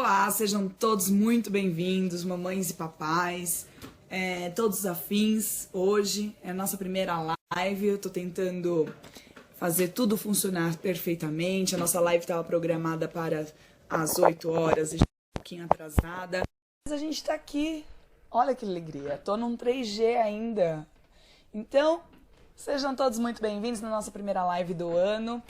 Olá, sejam todos muito bem-vindos, mamães e papais, todos afins. Hoje é a nossa primeira live, eu tô tentando fazer tudo funcionar perfeitamente. A nossa live estava programada para as 8 horas e já um pouquinho atrasada. Mas a gente tá aqui, olha que alegria, tô num 3G ainda. Então, sejam todos muito bem-vindos na nossa primeira live do ano.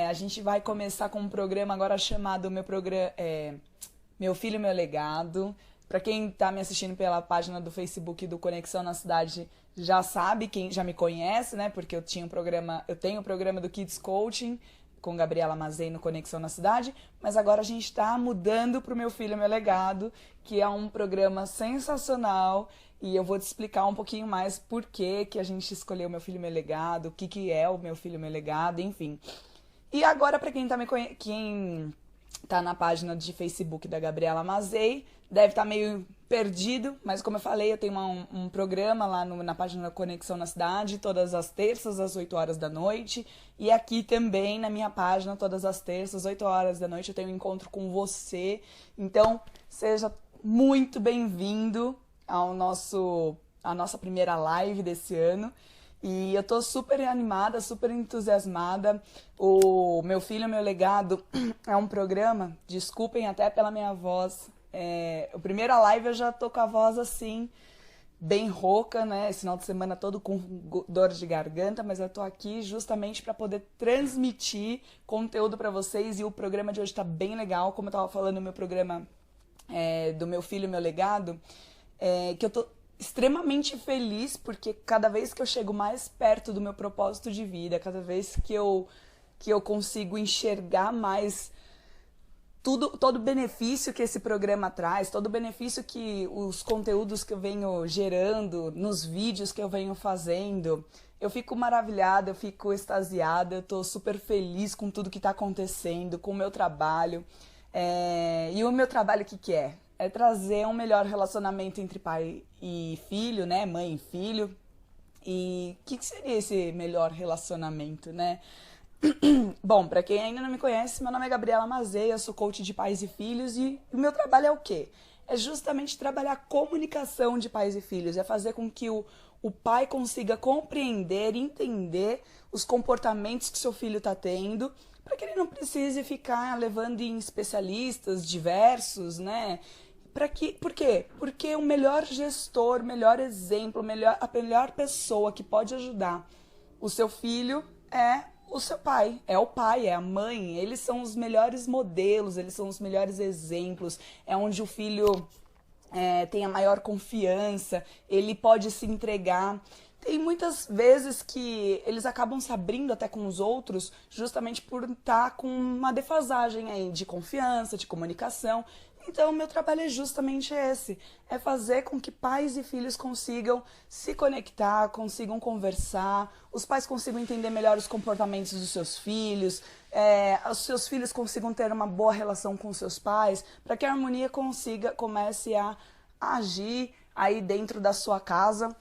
A gente vai começar com um programa agora chamado Meu Filho, Meu Legado. Para quem está me assistindo pela página do Facebook do Conexão na Cidade já sabe, quem já me conhece, né? Porque eu tenho o programa do Kids Coaching com Gabriela Mazei no Conexão na Cidade, mas agora a gente está mudando para o Meu Filho, Meu Legado, que é um programa sensacional. E eu vou te explicar um pouquinho mais por que a gente escolheu Meu Filho, Meu Legado, o que é o Meu Filho, Meu Legado, enfim. E agora, para quem tá na página de Facebook da Gabriela Mazei, deve estar meio perdido, mas como eu falei, eu tenho um programa lá na página da Conexão na Cidade, todas as terças, às 8 horas da noite. E aqui também, na minha página, todas as terças, às 8 horas da noite, eu tenho um encontro com você. Então, seja muito bem-vindo à nossa primeira live desse ano. E eu tô super animada, super entusiasmada. O Meu Filho, Meu Legado é um programa, desculpem até pela minha voz. A primeira live eu já tô com a voz assim, bem rouca, né? Esse final de semana todo com dor de garganta, mas eu tô aqui justamente para poder transmitir conteúdo para vocês. E o programa de hoje tá bem legal, como eu tava falando no meu programa do Meu Filho, Meu Legado, que eu tô extremamente feliz, porque cada vez que eu chego mais perto do meu propósito de vida, cada vez que eu consigo enxergar mais todo o benefício que esse programa traz, todo o benefício que os conteúdos que eu venho gerando, nos vídeos que eu venho fazendo, eu fico maravilhada, eu fico extasiada, eu tô super feliz com tudo que tá acontecendo, com o meu trabalho. E o meu trabalho, o que é? É trazer um melhor relacionamento entre pai e filho, né? Mãe e filho. E o que seria esse melhor relacionamento, né? Bom, para quem ainda não me conhece, meu nome é Gabriela Mazei, eu sou coach de pais e filhos e o meu trabalho é o quê? É justamente trabalhar a comunicação de pais e filhos, é fazer com que o pai consiga compreender, entender os comportamentos que seu filho está tendo, para que ele não precise ficar levando em especialistas diversos, né? Por quê? Porque o melhor gestor, o melhor exemplo, a melhor pessoa que pode ajudar o seu filho é o seu pai. É o pai, é a mãe. Eles são os melhores modelos, eles são os melhores exemplos. É onde o filho tem a maior confiança, ele pode se entregar. Tem muitas vezes que eles acabam se abrindo até com os outros justamente por estar com uma defasagem aí de confiança, de comunicação. Então, o meu trabalho é justamente esse, é fazer com que pais e filhos consigam se conectar, consigam conversar, os pais consigam entender melhor os comportamentos dos seus filhos, os seus filhos consigam ter uma boa relação com seus pais, para que a harmonia comece a agir aí dentro da sua casa.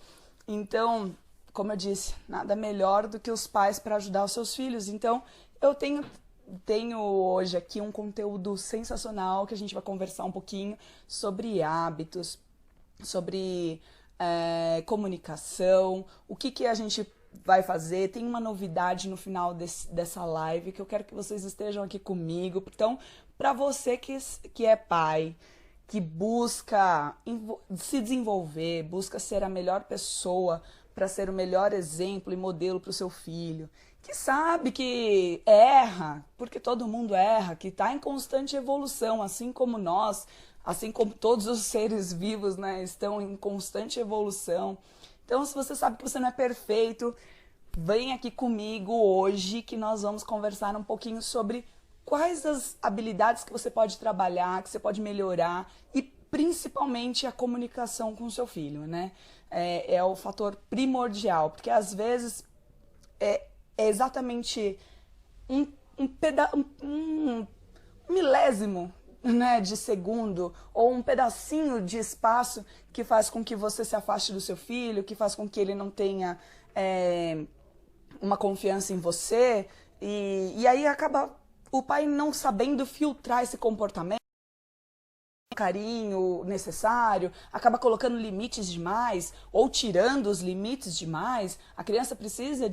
Então, como eu disse, nada melhor do que os pais para ajudar os seus filhos. Então, eu tenho hoje aqui um conteúdo sensacional que a gente vai conversar um pouquinho sobre hábitos, sobre comunicação, o que a gente vai fazer. Tem uma novidade no final dessa live que eu quero que vocês estejam aqui comigo. Então, para você que é pai, que busca se desenvolver, busca ser a melhor pessoa para ser o melhor exemplo e modelo para o seu filho, que sabe que erra, porque todo mundo erra, que está em constante evolução, assim como nós, assim como todos os seres vivos, né, estão em constante evolução. Então, se você sabe que você não é perfeito, vem aqui comigo hoje que nós vamos conversar um pouquinho sobre quais as habilidades que você pode trabalhar, que você pode melhorar e principalmente a comunicação com o seu filho, né? É o fator primordial, porque às vezes é exatamente um milésimo, né, de segundo ou um pedacinho de espaço que faz com que você se afaste do seu filho, que faz com que ele não tenha uma confiança em você e aí acaba o pai não sabendo filtrar esse comportamento. carinho necessário, acaba colocando limites demais ou tirando os limites demais. A criança precisa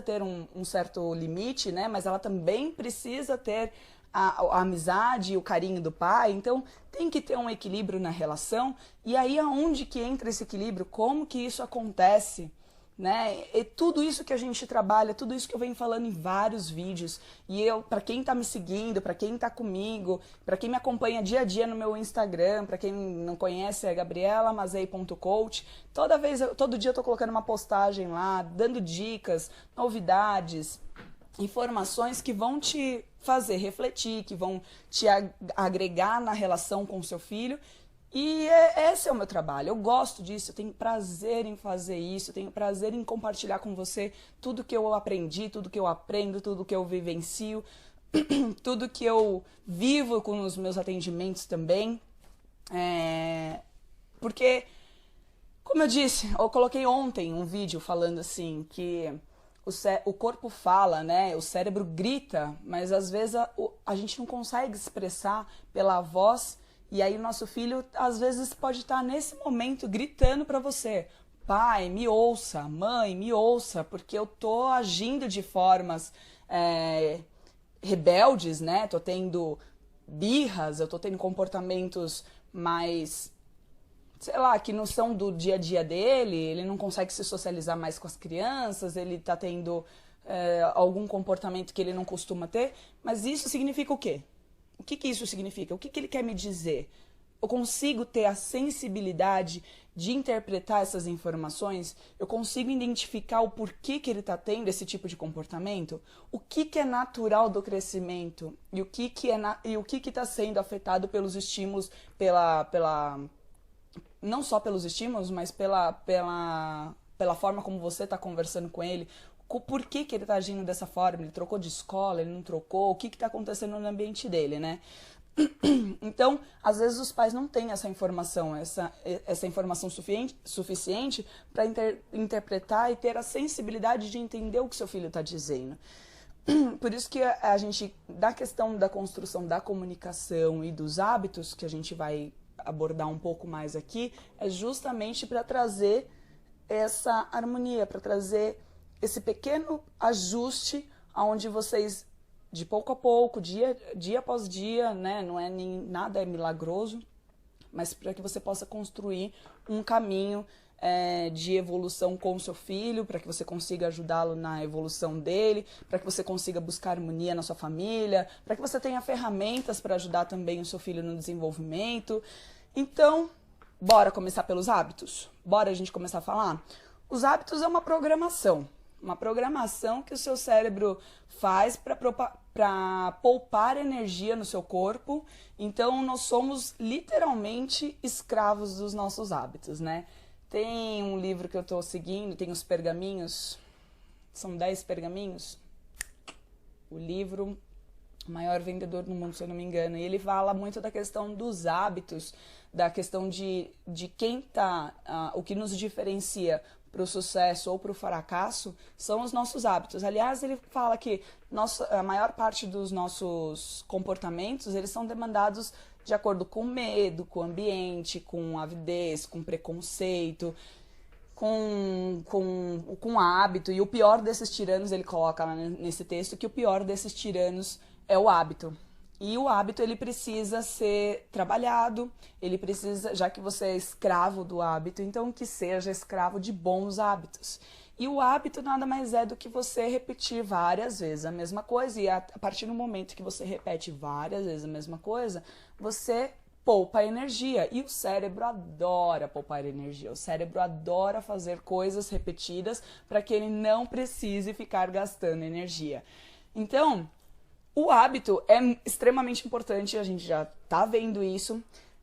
ter um certo limite, né? Mas ela também precisa ter a amizade e o carinho do pai. Então tem que ter um equilíbrio na relação. E aí aonde que entra esse equilíbrio? Como que isso acontece? Né? E tudo isso que a gente trabalha, tudo isso que eu venho falando em vários vídeos, e eu, para quem tá me seguindo, para quem tá comigo, para quem me acompanha dia a dia no meu Instagram, para quem não conhece é gabrielamazei.coach, todo dia eu tô colocando uma postagem lá, dando dicas, novidades, informações que vão te fazer refletir, que vão te agregar na relação com o seu filho. E esse é o meu trabalho, eu gosto disso, eu tenho prazer em fazer isso, eu tenho prazer em compartilhar com você tudo que eu aprendi, tudo que eu aprendo, tudo que eu vivencio, tudo que eu vivo com os meus atendimentos também. Porque, como eu disse, eu coloquei ontem um vídeo falando assim, que o corpo fala, né? O cérebro grita, mas às vezes a gente não consegue expressar pela voz. E aí o nosso filho, às vezes, pode estar nesse momento gritando para você: pai, me ouça, mãe, me ouça, porque eu tô agindo de formas rebeldes, né? Tô tendo birras, eu tô tendo comportamentos mais, sei lá, que não são do dia a dia dele, ele não consegue se socializar mais com as crianças, ele tá tendo algum comportamento que ele não costuma ter, mas isso significa o quê? O que isso significa? O que ele quer me dizer? Eu consigo ter a sensibilidade de interpretar essas informações? Eu consigo identificar o porquê que ele está tendo esse tipo de comportamento? O que é natural do crescimento? E o que está sendo afetado pelos estímulos, não só pelos estímulos, mas pela forma como você está conversando com ele? Por que ele está agindo dessa forma? Ele trocou de escola, ele não trocou? O que está acontecendo no ambiente dele, né? Então, às vezes os pais não têm essa informação, essa informação suficiente para interpretar e ter a sensibilidade de entender o que seu filho está dizendo. Por isso que a gente, da questão da construção da comunicação e dos hábitos, que a gente vai abordar um pouco mais aqui, é justamente para trazer essa harmonia, para trazer esse pequeno ajuste onde vocês, de pouco a pouco, dia após dia, né, não é nada é milagroso, mas para que você possa construir um caminho de evolução com o seu filho, para que você consiga ajudá-lo na evolução dele, para que você consiga buscar harmonia na sua família, para que você tenha ferramentas para ajudar também o seu filho no desenvolvimento. Então, bora começar pelos hábitos? Bora a gente começar a falar? Os hábitos é uma programação que o seu cérebro faz para poupar energia no seu corpo. Então, nós somos literalmente escravos dos nossos hábitos, né? Tem um livro que eu estou seguindo, tem os pergaminhos, são 10 pergaminhos. O livro maior vendedor do mundo, se eu não me engano. E ele fala muito da questão dos hábitos, da questão de quem tá, o que nos diferencia para o sucesso ou para o fracasso são os nossos hábitos. Aliás, ele fala que a maior parte dos nossos comportamentos, eles são demandados de acordo com medo, com ambiente, com avidez, com preconceito, com hábito. E o pior desses tiranos, ele coloca nesse texto que o pior desses tiranos é o hábito. E o hábito, ele precisa ser trabalhado, ele precisa, já que você é escravo do hábito, então que seja escravo de bons hábitos. E o hábito nada mais é do que você repetir várias vezes a mesma coisa, e a partir do momento que você repete várias vezes a mesma coisa, você poupa energia. E o cérebro adora poupar energia, o cérebro adora fazer coisas repetidas para que ele não precise ficar gastando energia. Então, o hábito é extremamente importante, a gente já está vendo isso.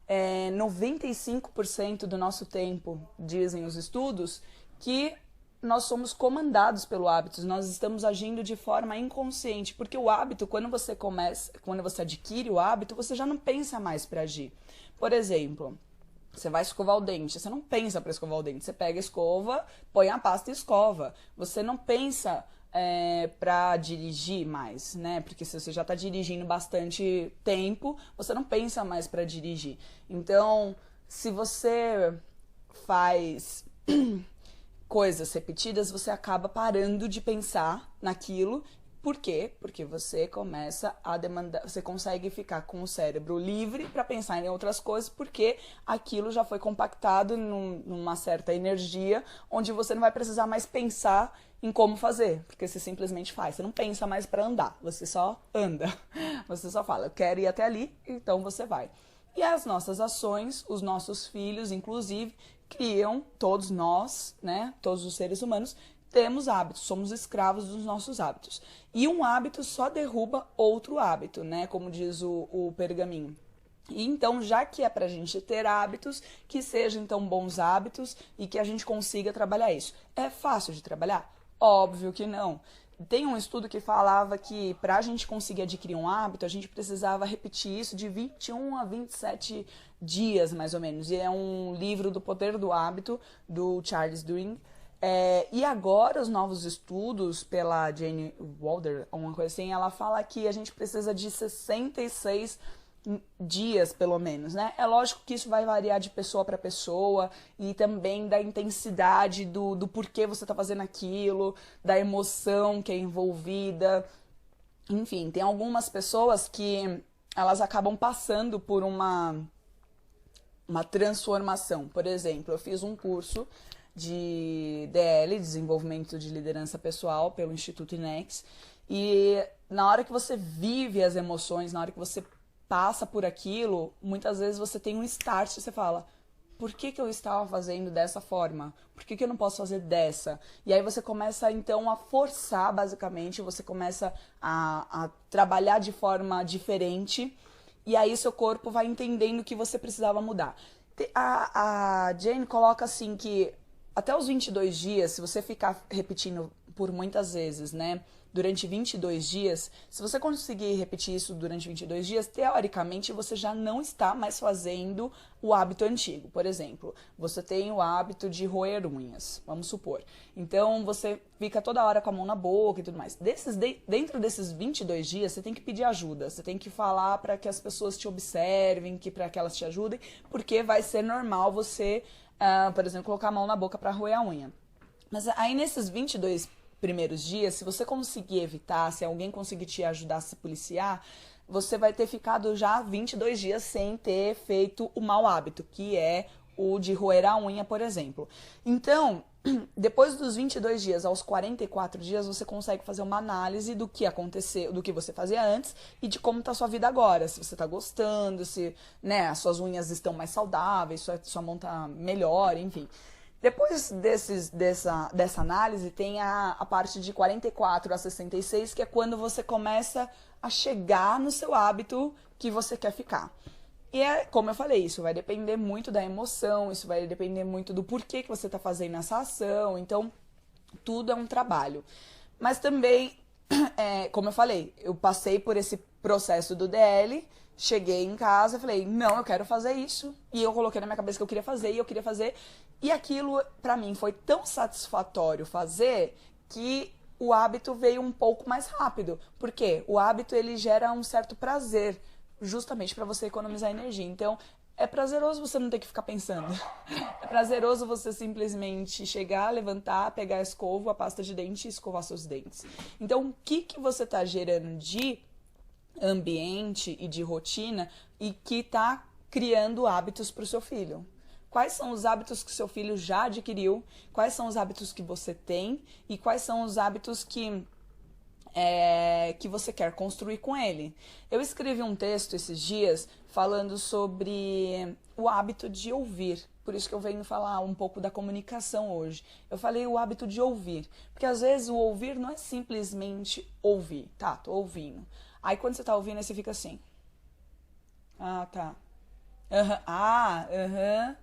95% do nosso tempo, dizem os estudos, que nós somos comandados pelo hábito, nós estamos agindo de forma inconsciente, porque o hábito, quando você adquire o hábito, você já não pensa mais para agir. Por exemplo, você vai escovar o dente, você não pensa para escovar o dente, você pega a escova, põe a pasta e escova. Você não pensa para dirigir mais, né? Porque se você já está dirigindo bastante tempo, você não pensa mais para dirigir. Então, se você faz coisas repetidas, você acaba parando de pensar naquilo. Por quê? Porque você começa a demandar, você consegue ficar com o cérebro livre para pensar em outras coisas, porque aquilo já foi compactado numa certa energia, onde você não vai precisar mais pensar em como fazer, porque você simplesmente faz. Você não pensa mais para andar, você só anda. Você só fala, eu quero ir até ali, então você vai. E as nossas ações, os nossos filhos, inclusive, criam, todos nós, né, todos os seres humanos, temos hábitos, somos escravos dos nossos hábitos. E um hábito só derruba outro hábito, né? Como diz o pergaminho. E então, já que é pra gente ter hábitos, que sejam então bons hábitos e que a gente consiga trabalhar isso. É fácil de trabalhar? Óbvio que não. Tem um estudo que falava que para a gente conseguir adquirir um hábito, a gente precisava repetir isso de 21 a 27 dias, mais ou menos. E é um livro do Poder do Hábito, do Charles Duhigg. E agora os novos estudos pela Jane Wilder, uma coisa assim, ela fala que a gente precisa de 66 dias, pelo menos, né? É lógico que isso vai variar de pessoa para pessoa e também da intensidade do porquê você tá fazendo aquilo, da emoção que é envolvida. Enfim, tem algumas pessoas que elas acabam passando por uma transformação. Por exemplo, eu fiz um curso de DL, Desenvolvimento de Liderança Pessoal, pelo Instituto INEX, e na hora que você vive as emoções, na hora que você passa por aquilo, muitas vezes você tem um start e você fala, por que eu estava fazendo dessa forma? Por que eu não posso fazer dessa? E aí você começa então a forçar, basicamente, você começa a trabalhar de forma diferente, e aí seu corpo vai entendendo que você precisava mudar. A Jane coloca assim que até os 22 dias, se você ficar repetindo por muitas vezes, né, durante 22 dias, se você conseguir repetir isso durante 22 dias, teoricamente você já não está mais fazendo o hábito antigo. Por exemplo, você tem o hábito de roer unhas, vamos supor. Então você fica toda hora com a mão na boca e tudo mais. Dentro desses 22 dias, você tem que pedir ajuda, você tem que falar para que as pessoas te observem, para que elas te ajudem, porque vai ser normal você, por exemplo, colocar a mão na boca para roer a unha. Mas aí nesses 22 primeiros dias, se você conseguir evitar, se alguém conseguir te ajudar a se policiar, você vai ter ficado já 22 dias sem ter feito o mau hábito, que é o de roer a unha, por exemplo. Então, depois dos 22 dias aos 44 dias, você consegue fazer uma análise do que aconteceu, do que você fazia antes e de como está a sua vida agora. Se você está gostando, se, né, as suas unhas estão mais saudáveis, sua mão está melhor, enfim. Depois dessa análise, tem a parte de 44 a 66, que é quando você começa a chegar no seu hábito que você quer ficar. E como eu falei, isso vai depender muito da emoção, isso vai depender muito do porquê que você está fazendo essa ação, então tudo é um trabalho. Mas também, como eu falei, eu passei por esse processo do DL, cheguei em casa e falei, não, eu quero fazer isso. E eu coloquei na minha cabeça que eu queria fazer, e eu queria fazer. E aquilo, pra mim, foi tão satisfatório fazer que o hábito veio um pouco mais rápido. Por quê? O hábito, ele gera um certo prazer, justamente para você economizar energia. Então, é prazeroso você não ter que ficar pensando. É prazeroso você simplesmente chegar, levantar, pegar a escova, a pasta de dente e escovar seus dentes. Então, o que você tá gerando de ambiente e de rotina e que está criando hábitos para o seu filho? Quais são os hábitos que seu filho já adquiriu? Quais são os hábitos que você tem? E quais são os hábitos que você quer construir com ele? Eu escrevi um texto esses dias falando sobre o hábito de ouvir. Por isso que eu venho falar um pouco da comunicação hoje. Eu falei o hábito de ouvir. Porque às vezes o ouvir não é simplesmente ouvir. Tá, tô ouvindo. Aí quando você tá ouvindo, aí você fica assim. Ah, tá. Aham.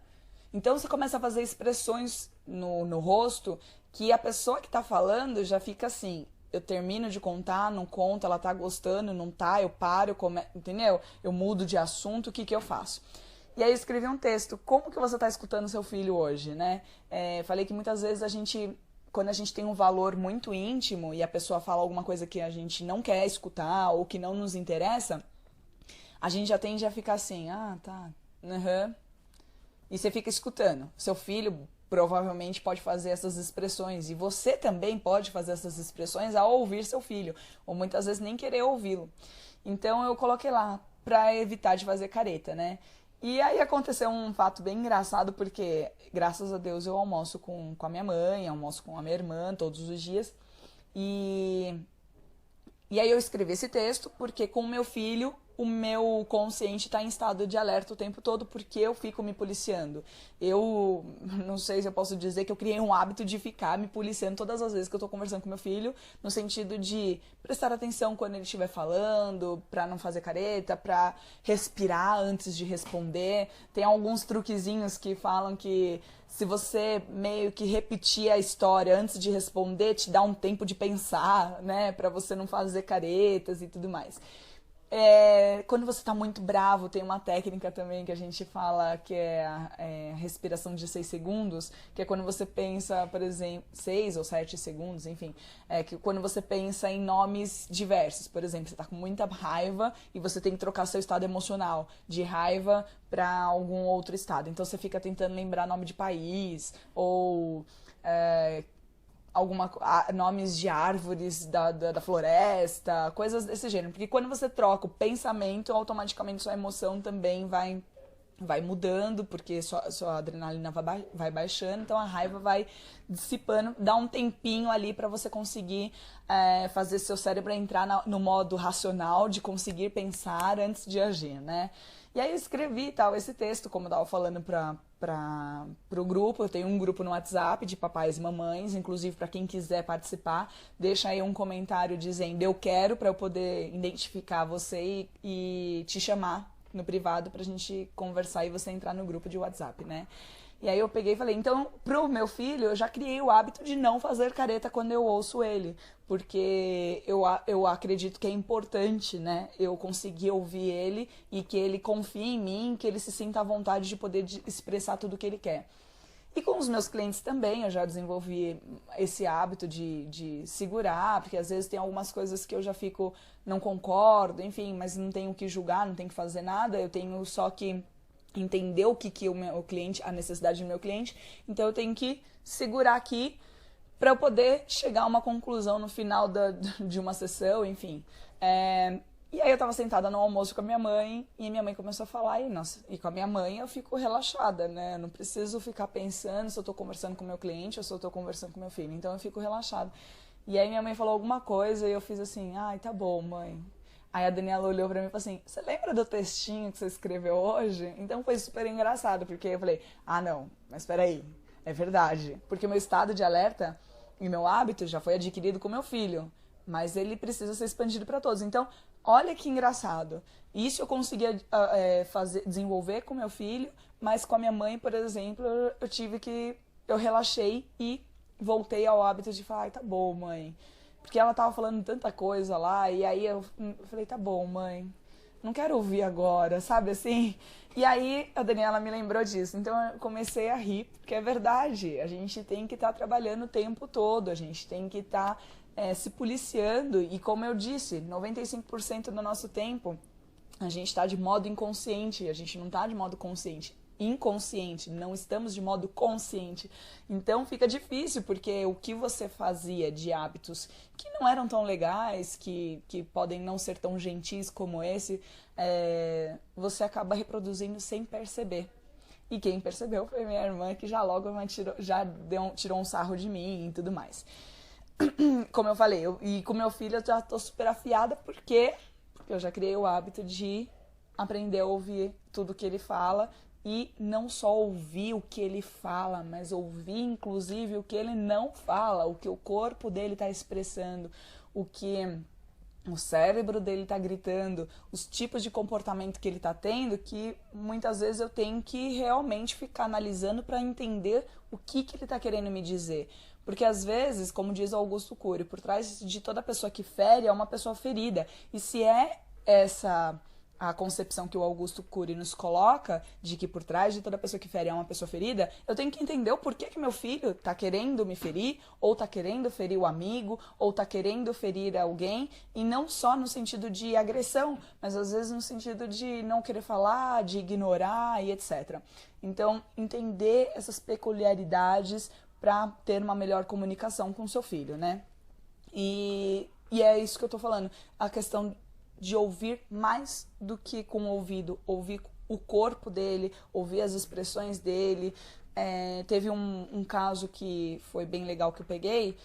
Então você começa a fazer expressões no rosto que a pessoa que tá falando já fica assim. Eu termino de contar, não conto, ela tá gostando, não tá, eu paro, entendeu? Eu mudo de assunto, o que eu faço? E aí eu escrevi um texto, como que você tá escutando seu filho hoje, né? Falei que muitas vezes a gente quando a gente tem um valor muito íntimo e a pessoa fala alguma coisa que a gente não quer escutar ou que não nos interessa, a gente já tende a ficar assim, ah, tá, aham. E você fica escutando. Seu filho provavelmente pode fazer essas expressões e você também pode fazer essas expressões ao ouvir seu filho, ou muitas vezes nem querer ouvi-lo. Então eu coloquei lá pra evitar de fazer careta, né? E aí aconteceu um fato bem engraçado, porque graças a Deus eu almoço com a minha mãe, almoço com a minha irmã todos os dias. E e aí eu escrevi esse texto porque com o meu filho, o meu consciente está em estado de alerta o tempo todo porque eu fico me policiando. Eu não sei se eu posso dizer que eu criei um hábito de ficar me policiando todas as vezes que eu estou conversando com meu filho, no sentido de prestar atenção quando ele estiver falando, para não fazer careta, para respirar antes de responder. Tem alguns truquezinhos que falam que se você meio que repetir a história antes de responder, te dá um tempo de pensar, né? Pra você não fazer caretas e tudo mais. Quando você tá muito bravo, tem uma técnica também que a gente fala que é a respiração de 6 segundos, que é quando você pensa, por exemplo, 6 ou 7 segundos, enfim, que quando você pensa em nomes diversos. Por exemplo, você tá com muita raiva e você tem que trocar seu estado emocional de raiva para algum outro estado. Então você fica tentando lembrar nome de país ou nomes de árvores da floresta, coisas desse gênero. Porque quando você troca o pensamento, automaticamente sua emoção também vai mudando, porque sua adrenalina vai baixando, então a raiva vai dissipando, dá um tempinho ali para você conseguir fazer seu cérebro entrar no modo racional, de conseguir pensar antes de agir, né? E aí eu escrevi esse texto, como eu estava falando pro grupo. Eu tenho um grupo no WhatsApp de papais e mamães, inclusive para quem quiser participar, deixa aí um comentário dizendo eu quero, para eu poder identificar você e te chamar no privado pra gente conversar e você entrar no grupo de WhatsApp, né? E aí eu peguei e falei, então, pro meu filho, eu já criei o hábito de não fazer careta quando eu ouço ele, porque eu acredito que é importante, né, eu conseguir ouvir ele e que ele confie em mim, que ele se sinta à vontade de poder expressar tudo o que ele quer. E com os meus clientes também, eu já desenvolvi esse hábito de segurar, porque às vezes tem algumas coisas que eu já fico, não concordo, enfim, mas não tenho que julgar, não tenho que fazer nada, eu tenho só que entender o que o meu cliente, a necessidade do meu cliente, então eu tenho que segurar aqui para eu poder chegar a uma conclusão no final de uma sessão, enfim. E aí eu tava sentada no almoço com a minha mãe, e minha mãe começou a falar, e com a minha mãe eu fico relaxada, né? Eu não preciso ficar pensando se eu tô conversando com o meu cliente ou se eu tô conversando com meu filho, então eu fico relaxada. E aí minha mãe falou alguma coisa e eu fiz assim, ai, tá bom, mãe. Aí a Daniela olhou pra mim e falou assim, você lembra do textinho que você escreveu hoje? Então foi super engraçado, porque eu falei, ah não, mas peraí, é verdade. Porque o meu estado de alerta e meu hábito já foi adquirido com meu filho, mas ele precisa ser expandido para todos. Então, olha que engraçado. Isso eu conseguia desenvolver com meu filho, mas com a minha mãe, por exemplo, eu relaxei e voltei ao hábito de falar, ai, tá bom, mãe. Porque ela tava falando tanta coisa lá, e aí eu falei, tá bom, mãe, não quero ouvir agora, sabe assim? E aí a Daniela me lembrou disso, então eu comecei a rir, porque é verdade, a gente tem que estar trabalhando o tempo todo, a gente tem que estar se policiando, e como eu disse, 95% do nosso tempo a gente está de modo inconsciente, a gente não está de modo consciente. Inconsciente, não estamos de modo consciente. Então fica difícil, porque o que você fazia de hábitos que não eram tão legais, que podem não ser tão gentis como esse, você acaba reproduzindo sem perceber. E quem percebeu foi minha irmã, que já logo tirou um sarro de mim e tudo mais. Como eu falei, e com meu filho eu já tô super afiada, porque eu já criei o hábito de aprender a ouvir tudo que ele fala. E não só ouvir o que ele fala, mas ouvir inclusive o que ele não fala, o que o corpo dele está expressando, o que o cérebro dele está gritando, os tipos de comportamento que ele está tendo, que muitas vezes eu tenho que realmente ficar analisando para entender o que ele está querendo me dizer. Porque às vezes, como diz Augusto Cury, por trás de toda pessoa que fere é uma pessoa ferida. E se é a concepção que o Augusto Cury nos coloca, de que por trás de toda pessoa que fere é uma pessoa ferida, eu tenho que entender o porquê que meu filho tá querendo me ferir, ou tá querendo ferir o amigo, ou tá querendo ferir alguém, e não só no sentido de agressão, mas às vezes no sentido de não querer falar, de ignorar e etc. Então, entender essas peculiaridades para ter uma melhor comunicação com o seu filho, né? E é isso que eu tô falando, a questão de ouvir mais do que com o ouvido, ouvir o corpo dele, ouvir as expressões dele. Teve um caso que foi bem legal que eu peguei,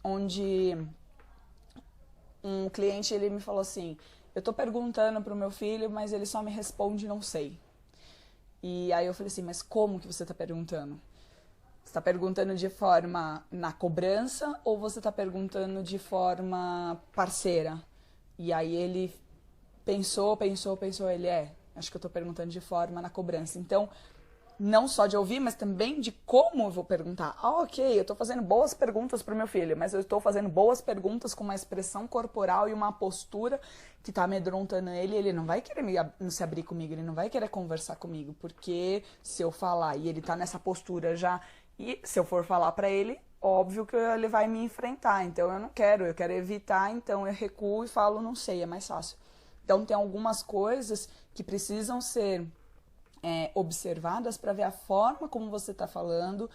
onde um cliente ele me falou assim, eu tô perguntando pro meu filho, mas ele só me responde não sei. E aí eu falei assim, mas como que você tá perguntando? Você está perguntando de forma na cobrança ou você está perguntando de forma parceira? E aí ele pensou, ele acho que eu estou perguntando de forma na cobrança. Então, não só de ouvir, mas também de como eu vou perguntar. Ok, eu estou fazendo boas perguntas para o meu filho, mas eu estou fazendo boas perguntas com uma expressão corporal e uma postura que está amedrontando ele não vai querer se abrir comigo, ele não vai querer conversar comigo, porque se eu falar e ele está nessa postura já, e se eu for falar para ele, óbvio que ele vai me enfrentar, então eu não quero, eu quero evitar, então eu recuo e falo não sei, é mais fácil. Então tem algumas coisas que precisam ser observadas para ver a forma como você está falando,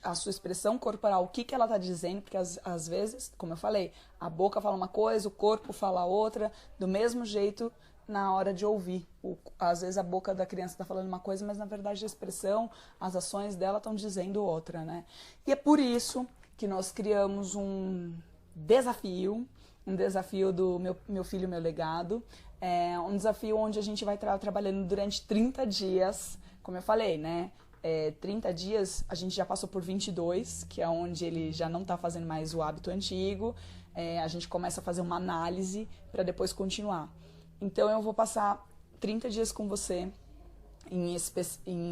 a sua expressão corporal, o que ela está dizendo, porque às vezes, como eu falei, a boca fala uma coisa, o corpo fala outra, do mesmo jeito na hora de ouvir. Às vezes a boca da criança está falando uma coisa, mas na verdade a expressão, as ações dela estão dizendo outra, né? E é por isso que nós criamos um desafio do meu filho, meu legado. Um desafio onde a gente vai estar trabalhando durante 30 dias, como eu falei, né? 30 dias, a gente já passou por 22, que é onde ele já não está fazendo mais o hábito antigo. A gente começa a fazer uma análise para depois continuar. Então eu vou passar 30 dias com você, em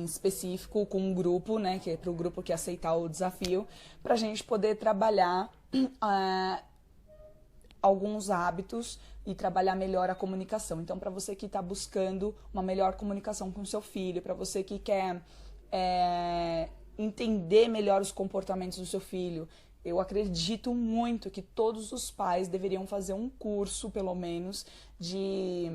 específico, com um grupo, né? Que é para o grupo que aceitar o desafio, para a gente poder trabalhar alguns hábitos e trabalhar melhor a comunicação. Então, para você que está buscando uma melhor comunicação com o seu filho, para você que quer entender melhor os comportamentos do seu filho, eu acredito muito que todos os pais deveriam fazer um curso, pelo menos, de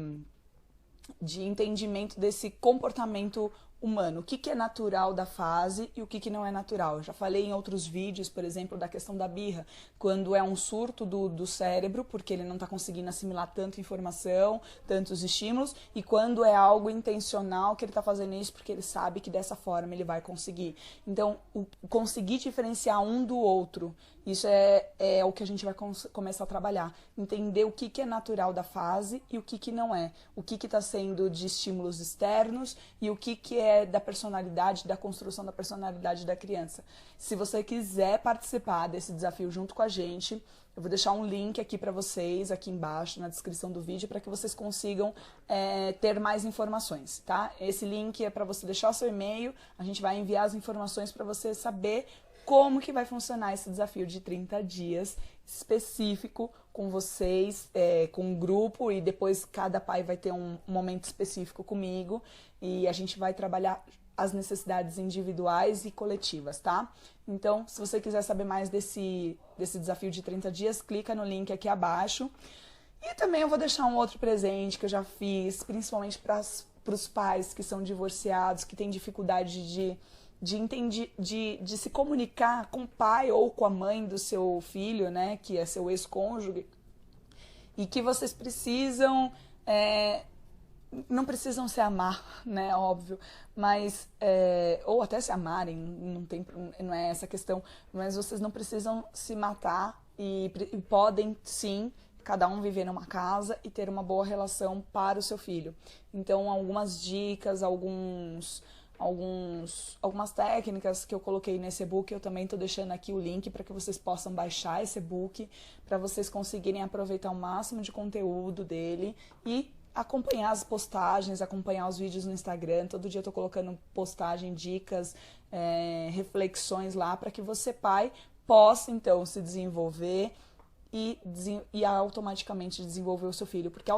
entendimento desse comportamento humano, o que é natural da fase e o que não é natural. Eu já falei em outros vídeos, por exemplo, da questão da birra, quando é um surto do cérebro, porque ele não está conseguindo assimilar tanta informação, tantos estímulos, e quando é algo intencional, que ele está fazendo isso porque ele sabe que dessa forma ele vai conseguir. Então, conseguir diferenciar um do outro, isso é o que a gente vai começar a trabalhar. Entender o que é natural da fase e o que não é. O que está sendo de estímulos externos e o que é da personalidade, da construção da personalidade da criança. Se você quiser participar desse desafio junto com a gente, eu vou deixar um link aqui para vocês, aqui embaixo, na descrição do vídeo, para que vocês consigam ter mais informações, tá? Esse link é para você deixar o seu e-mail, a gente vai enviar as informações para você saber como que vai funcionar esse desafio de 30 dias específico com vocês, com um grupo, e depois cada pai vai ter um momento específico comigo e a gente vai trabalhar as necessidades individuais e coletivas, tá? Então, se você quiser saber mais desse desafio de 30 dias, clica no link aqui abaixo. E também eu vou deixar um outro presente que eu já fiz, principalmente para os pais que são divorciados, que têm dificuldade de se comunicar com o pai ou com a mãe do seu filho, né, que é seu ex-cônjuge, e que vocês precisam, não precisam se amar, né, óbvio, mas, ou até se amarem, não é essa questão, mas vocês não precisam se matar e podem, sim, cada um viver numa casa e ter uma boa relação para o seu filho. Então, algumas dicas, algumas técnicas que eu coloquei nesse e-book, eu também estou deixando aqui o link para que vocês possam baixar esse e-book, para vocês conseguirem aproveitar o máximo de conteúdo dele e acompanhar as postagens, acompanhar os vídeos no Instagram. Todo dia eu estou colocando postagem, dicas, reflexões lá, para que você, pai, possa então se desenvolver e automaticamente desenvolver o seu filho. Porque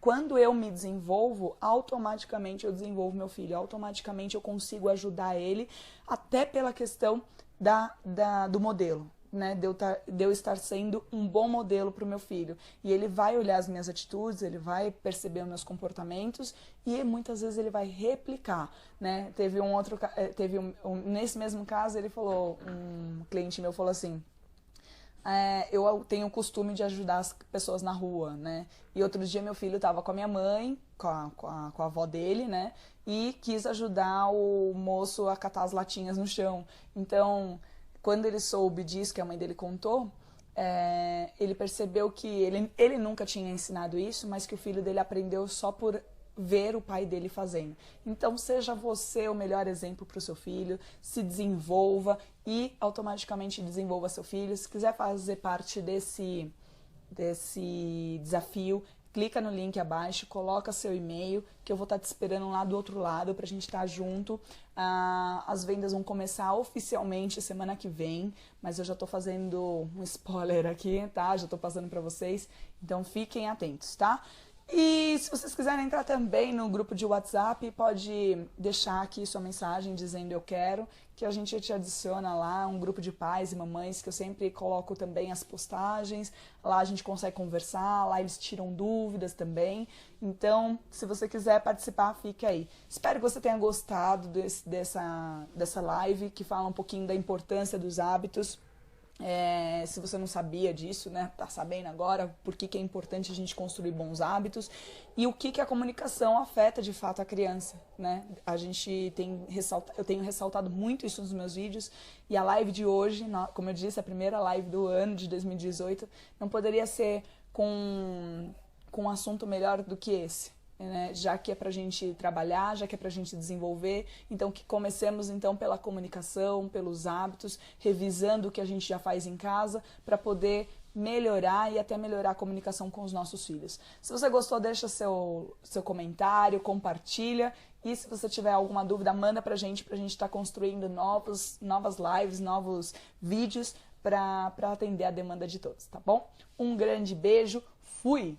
quando eu me desenvolvo, automaticamente eu desenvolvo meu filho. Automaticamente eu consigo ajudar ele, até pela questão do modelo. Né, de eu estar sendo um bom modelo para o meu filho. E ele vai olhar as minhas atitudes, ele vai perceber os meus comportamentos e muitas vezes ele vai replicar. Né? Nesse mesmo caso, um cliente meu falou assim, eu tenho o costume de ajudar as pessoas na rua, né? E outro dia meu filho estava com a minha mãe, com a avó dele, né? E quis ajudar o moço a catar as latinhas no chão. Então, quando ele soube disso, que a mãe dele contou, ele percebeu que ele nunca tinha ensinado isso, mas que o filho dele aprendeu só por ver o pai dele fazendo. Então, seja você o melhor exemplo para o seu filho, se desenvolva e automaticamente desenvolva seu filho. Se quiser fazer parte desse desafio, clica no link abaixo, coloca seu e-mail, que eu vou estar te esperando lá do outro lado pra gente estar junto. As vendas vão começar oficialmente semana que vem, mas eu já tô fazendo um spoiler aqui, tá? Já tô passando pra vocês, então fiquem atentos, tá? E se vocês quiserem entrar também no grupo de WhatsApp, pode deixar aqui sua mensagem dizendo eu quero, que a gente te adiciona lá, um grupo de pais e mamães, que eu sempre coloco também as postagens, lá a gente consegue conversar, lá eles tiram dúvidas também. Então, se você quiser participar, fique aí. Espero que você tenha gostado dessa live, que fala um pouquinho da importância dos hábitos. Se você não sabia disso, né, tá sabendo agora por que é importante a gente construir bons hábitos e o que a comunicação afeta de fato a criança, né? Eu tenho ressaltado muito isso nos meus vídeos e a live de hoje, como eu disse, a primeira live do ano de 2018, não poderia ser com um assunto melhor do que esse. Né? Já que é pra gente trabalhar, já que é pra gente desenvolver, então que comecemos então pela comunicação, pelos hábitos, revisando o que a gente já faz em casa para poder melhorar e até melhorar a comunicação com os nossos filhos. Se você gostou, deixa seu comentário, compartilha e se você tiver alguma dúvida, manda pra gente estar construindo novas lives, novos vídeos para atender a demanda de todos, tá bom? Um grande beijo, fui!